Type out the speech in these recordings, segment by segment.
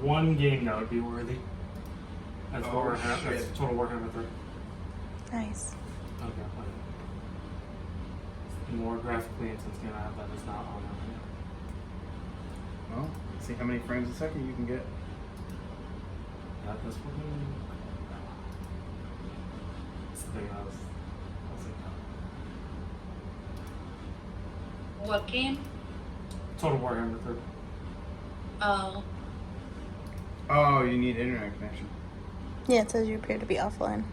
one game that would be worthy. That's Oh, Warhammer. shit. That's Total Warhammer 3. Nice. Okay, play it. More graphically intense game I have that is not on there. Well, see how many frames a second you can get. That this one. It's the thing I was thinking. What game? Total Warhammer 3. Oh. Oh, you need internet connection. Yeah, it says you appear to be offline.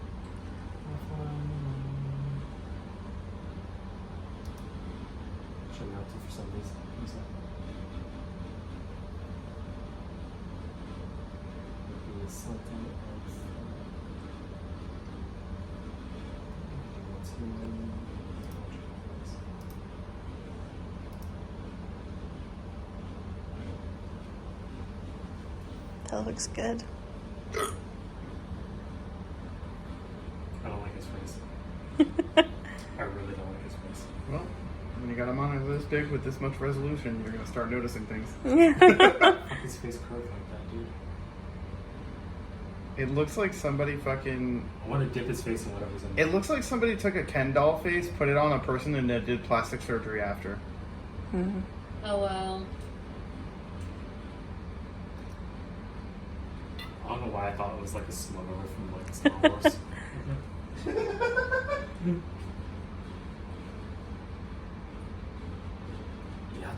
Should be up to for some reason. That looks good. I don't like his face. I really don't like his face. Well, when you got a monitor this big with this much resolution, you're gonna start noticing things. Fuck his face curved like that, dude. It looks like somebody fucking. I want to dip his face in whatever's in It looks like somebody took a Ken doll face, put it on a person, and then did plastic surgery after. Mhm. Oh wow. I don't know why I thought it was like a smuggler from like Star Wars. Yeah.